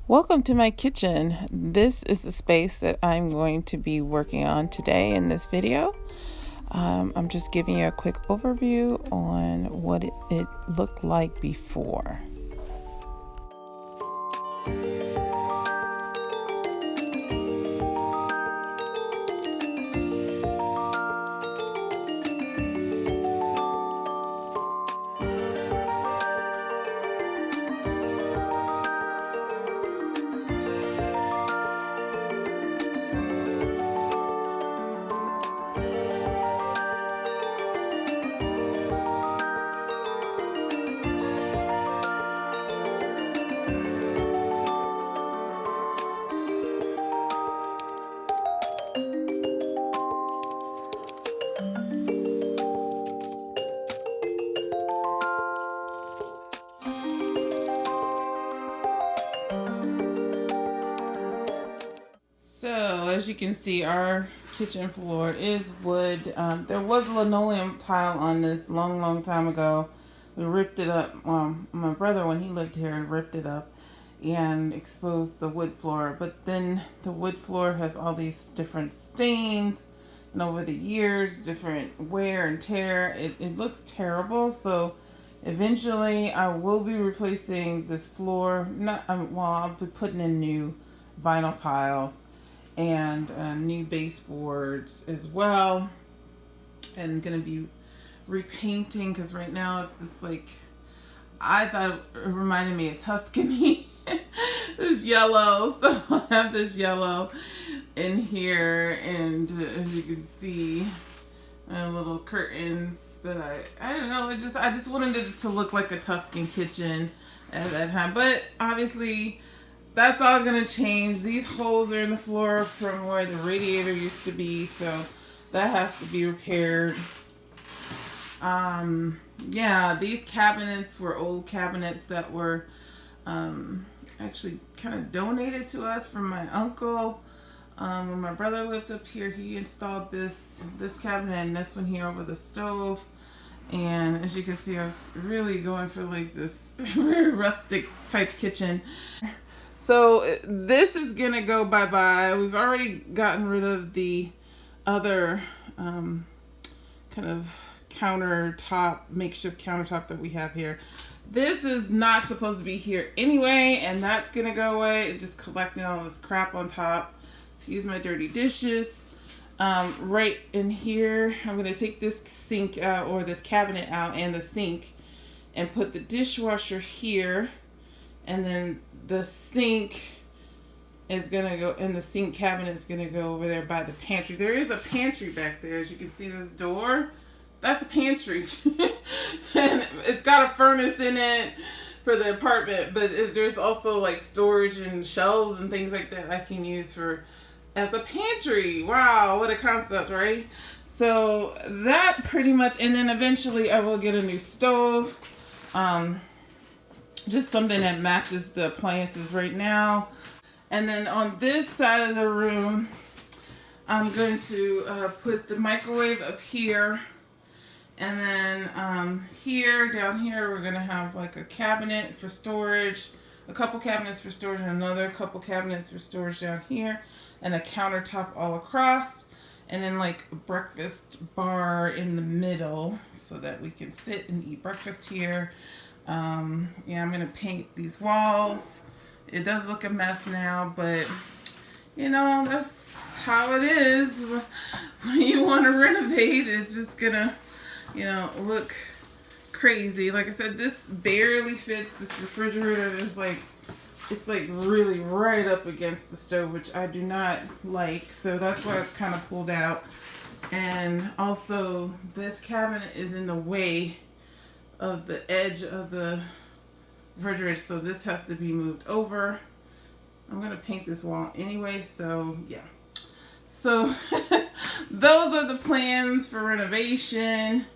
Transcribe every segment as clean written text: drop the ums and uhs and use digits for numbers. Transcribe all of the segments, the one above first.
Welcome to my kitchen. This is the space that I'm going to be working on today in this video. I'm just giving you a quick overview on what it looked like before. So as you can see, our kitchen floor is wood. There was linoleum tile on this long time ago. We ripped it up. My brother, when he lived here, ripped it up and exposed the wood floor. But then the wood floor has all these different stains, and over the years, different wear and tear. It looks terrible. So eventually, I will be replacing this floor. I'll be putting in new vinyl tiles and new baseboards as well, and gonna be repainting because right now it's just like, I thought it reminded me of Tuscany. This yellow, so I have this yellow in here, and as you can see, little curtains that I don't know, I just wanted it to look like a Tuscan kitchen at that time, but obviously that's all gonna change. These holes are in the floor from where the radiator used to be, so that has to be repaired. Yeah, these cabinets were old cabinets that were actually kind of donated to us from my uncle. When my brother lived up here, he installed this cabinet and this one here over the stove. And as you can see, I was really going for like this very rustic type kitchen. So this is gonna go bye-bye. We've already gotten rid of the other kind of makeshift countertop that we have here. This is not supposed to be here anyway, and that's gonna go away. It's just collecting all this crap on top. Excuse my dirty dishes. Right in here, I'm gonna take this sink out, or this cabinet out, and the sink, and put the dishwasher here. And then the sink is gonna go, and the sink cabinet is gonna go over there by the pantry. There is a pantry back there. As you can see, this door, that's a pantry. And it's got a furnace in it for the apartment, but there's also like storage and shelves and things like that I can use as a pantry. Wow, what a concept, right? So that pretty much, and then eventually I will get a new stove. Just something that matches the appliances right now. And then on this side of the room, I'm going to put the microwave up here. And then down here, we're going to have like a cabinet for storage, a couple cabinets for storage, and another couple cabinets for storage down here, and a countertop all across. And then like a breakfast bar in the middle so that we can sit and eat breakfast here. Yeah, I'm gonna paint these walls. It does look a mess now, but you know, that's how it is when you want to renovate. It's just gonna, look crazy. Like I said, this barely fits. This refrigerator is like, it's like really right up against the stove, which I do not like, so that's why it's kind of pulled out. And also this cabinet is in the way of the edge of the refrigerator, so this has to be moved over. I'm gonna paint this wall anyway, so yeah. So those are the plans for renovation.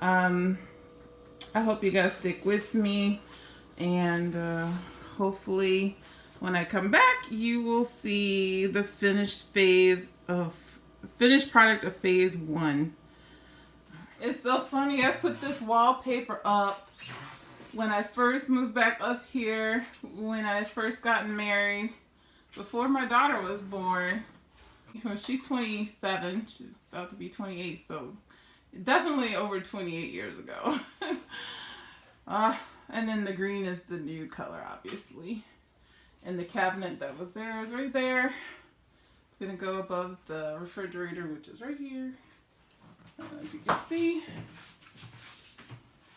I hope you guys stick with me, and hopefully when I come back you will see the finished product of phase 1. It's so funny, I put this wallpaper up when I first moved back up here, when I first gotten married, before my daughter was born. She's 27. She's about to be 28, so definitely over 28 years ago. And then the green is the new color, obviously. And the cabinet that was there is right there. It's going to go above the refrigerator, which is right here. I don't know if you can see.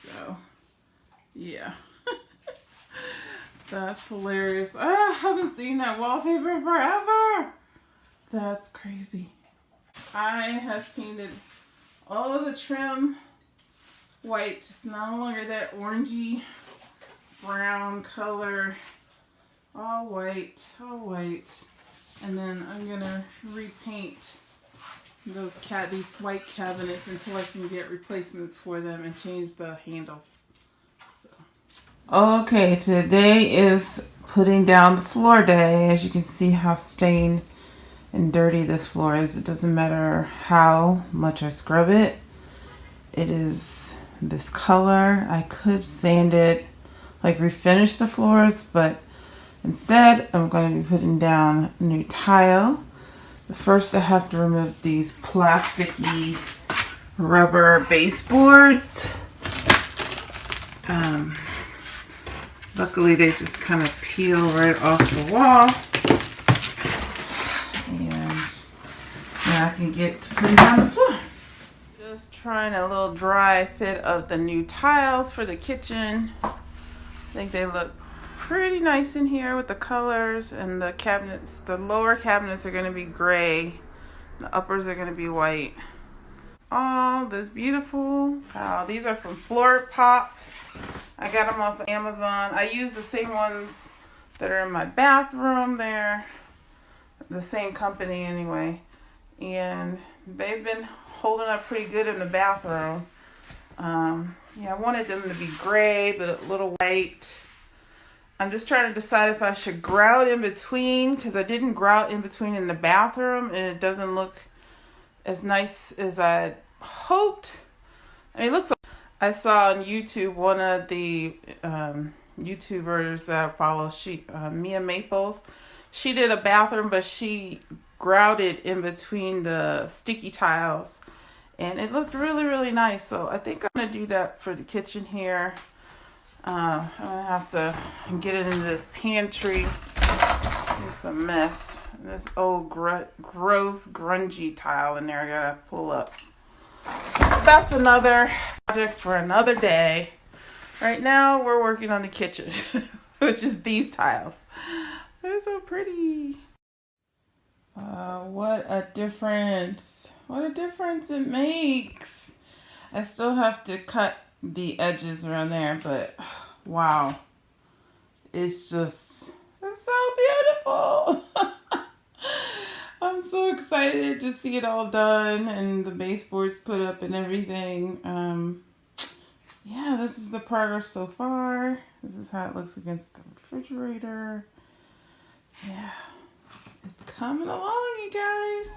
So, yeah. That's hilarious. I haven't seen that wallpaper in forever. That's crazy. I have painted all of the trim white. It's no longer that orangey brown color. All white, all white. And then I'm gonna repaint these white cabinets until I can get replacements for them and change the handles. So. Okay, today is putting down the floor day. As you can see how stained and dirty this floor is. It doesn't matter how much I scrub it. It is this color. I could sand it, like refinish the floors, but instead I'm going to be putting down new tile. But first I have to remove these plasticky rubber baseboards. Luckily they just kind of peel right off the wall. I can get to putting down the floor. Just trying a little dry fit of the new tiles for the kitchen. I think they look pretty nice in here with the colors, and the cabinets, the lower cabinets are going to be gray. The uppers are going to be white. Oh, this beautiful tile. These are from Floor Pops. I got them off of Amazon. I use the same ones that are in my bathroom there. The same company anyway. And they've been holding up pretty good in the bathroom. Yeah, I wanted them to be gray, but a little white. I'm just trying to decide if I should grout in between, because I didn't grout in between in the bathroom, and it doesn't look as nice as I hoped. I mean, it looks like I saw on YouTube one of the YouTubers that I follow, Mia Maples. She did a bathroom, but she grouted in between the sticky tiles, and it looked really, really nice. So I think I'm gonna do that for the kitchen here. I'm gonna have to get it into this pantry. It's a mess. This old gross grungy tile in there I gotta pull up. That's another project for another day. Right now we're working on the kitchen, which is these tiles. They're so pretty. What a difference. What a difference it makes. I still have to cut the edges around there, but wow. It's so beautiful. I'm so excited to see it all done and the baseboards put up and everything. Yeah, this is the progress so far. This is how it looks against the refrigerator. Yeah. It's coming along, you guys.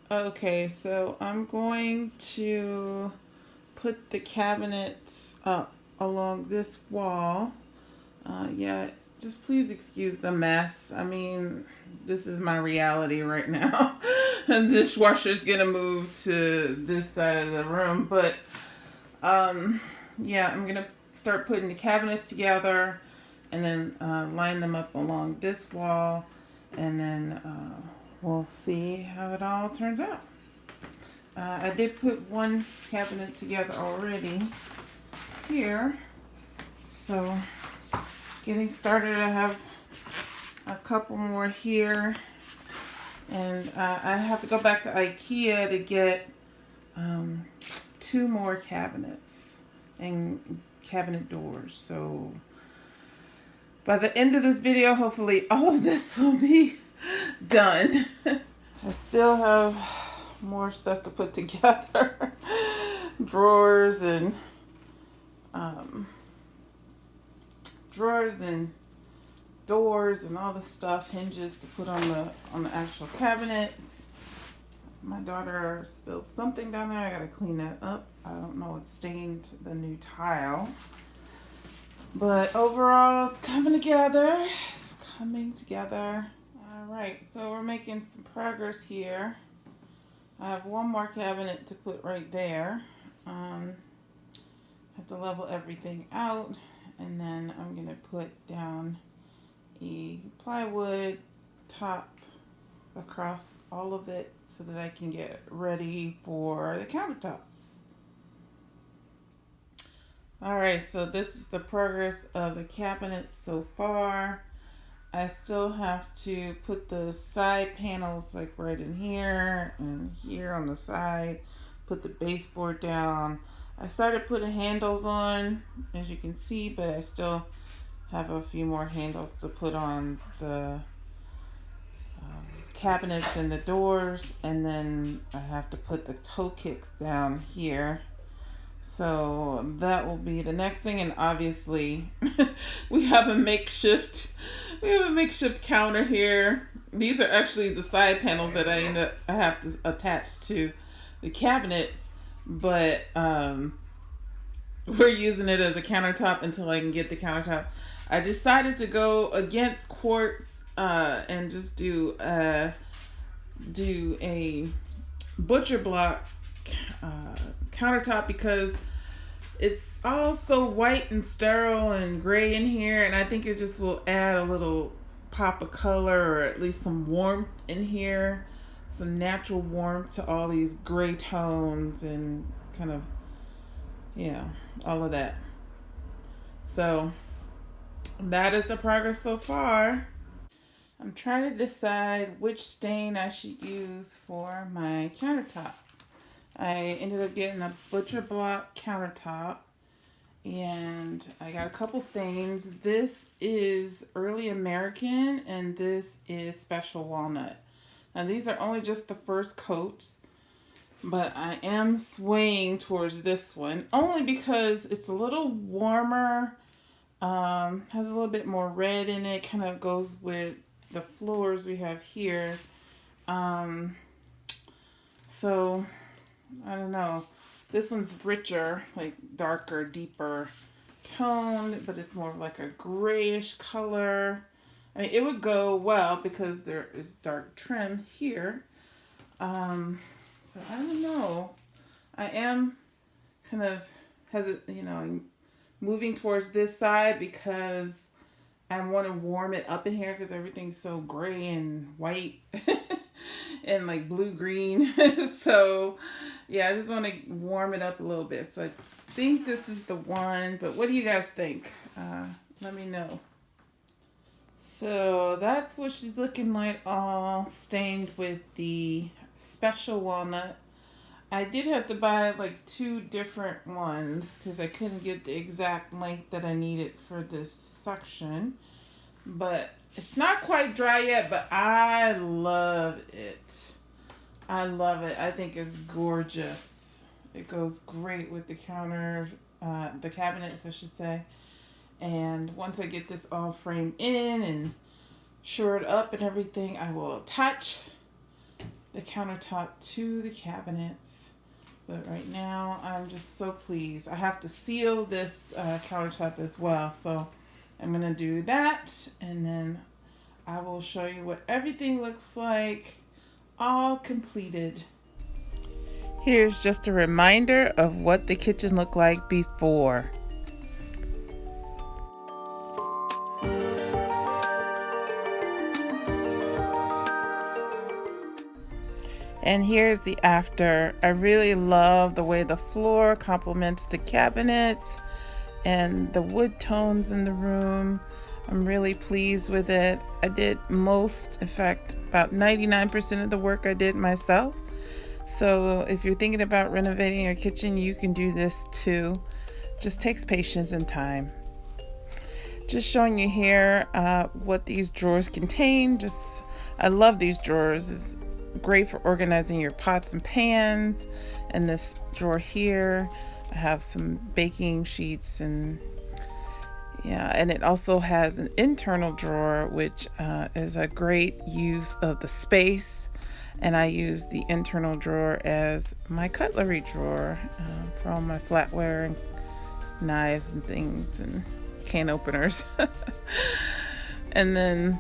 Okay, so I'm going to put the cabinets up along this wall. Yeah, just please excuse the mess. I mean, this is my reality right now. The dishwasher's gonna move to this side of the room, but yeah, I'm gonna start putting the cabinets together and then line them up along this wall, and then we'll see how it all turns out. I did put one cabinet together already here, so getting started. I have a couple more here, and I have to go back to IKEA to get 2 more cabinets and cabinet doors. So by the end of this video, hopefully all of this will be done. I still have more stuff to put together. drawers and doors and all the stuff, hinges to put on the actual cabinets. My daughter spilled something down there. I gotta clean that up. I don't know, it stained the new tile. But overall, it's coming together. It's coming together. All right, so we're making some progress here. I have one more cabinet to put right there. Have to level everything out, and then I'm gonna put down a plywood top across all of it so that I can get ready for the countertops. Alright, so this is the progress of the cabinets so far. I still have to put the side panels like right in here and here on the side, put the baseboard down. I started putting handles on, as you can see, but I still have a few more handles to put on the cabinets and the doors, and then I have to put the toe kicks down here. So that will be the next thing, and obviously we have a makeshift counter here. These are actually the side panels that I have to attach to the cabinets, but we're using it as a countertop until I can get the countertop. I decided to go against quartz and just do a butcher block countertop, because it's all so white and sterile and gray in here, and I think it just will add a little pop of color, or at least some warmth in here, some natural warmth to all these gray tones and kind of, all of that. So that is the progress so far. I'm trying to decide which stain I should use for my countertop. I ended up getting a butcher block countertop, and I got a couple stains. This is Early American, and this is Special Walnut. Now these are only just the first coats, but I am swaying towards this one only because it's a little warmer, has a little bit more red in it, kind of goes with the floors we have here. So I don't know. This one's richer, like darker, deeper tone, but it's more of like a grayish color. I mean, it would go well because there is dark trim here. So I don't know. I am kind of moving towards this side because I want to warm it up in here because everything's so gray and white and like blue-green. So yeah, I just want to warm it up a little bit. So I think this is the one, but what do you guys think? Let me know. So that's what she's looking like, all stained with the Special Walnut. I did have to buy like 2 different ones because I couldn't get the exact length that I needed for this suction. But it's not quite dry yet, but I love it. I love it. I think it's gorgeous. It goes great with the the cabinets, I should say. And once I get this all framed in and shored up and everything, I will attach the countertop to the cabinets. But right now, I'm just so pleased. I have to seal this countertop as well. So I'm going to do that, and then I will show you what everything looks like all completed. Here's just a reminder of what the kitchen looked like before. And here's the after. I really love the way the floor complements the cabinets and the wood tones in the room. I'm really pleased with it. I did most, in fact, about 99% of the work I did myself. So if you're thinking about renovating your kitchen, you can do this too. Just takes patience and time. Just showing you here what these drawers contain. I love these drawers. It's great for organizing your pots and pans. And this drawer here, I have some baking sheets and it also has an internal drawer, which is a great use of the space. And I use the internal drawer as my cutlery drawer for all my flatware and knives and things and can openers. And then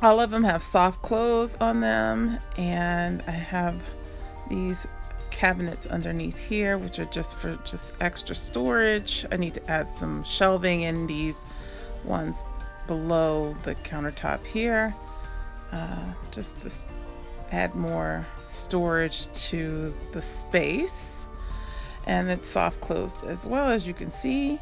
all of them have soft close on them, and I have these cabinets underneath here, which are just for extra storage. I need to add some shelving in these ones below the countertop here, just to add more storage to the space. And it's soft closed as well, as you can see.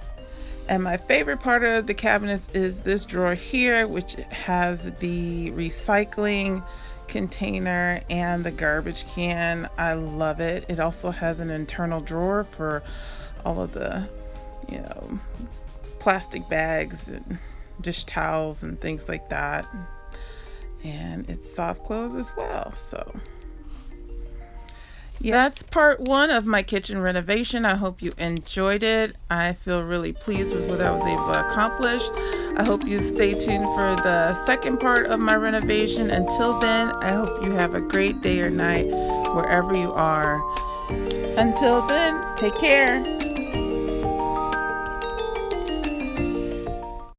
And my favorite part of the cabinets is this drawer here, which has the recycling container and the garbage can. I love it. It also has an internal drawer for all of the, plastic bags and dish towels and things like that. And it's soft close as well. So that's part one of my kitchen renovation. I hope you enjoyed it. I feel really pleased with what I was able to accomplish. I hope you stay tuned for the second part of my renovation. Until then, I hope you have a great day or night wherever you are. Until then, take care.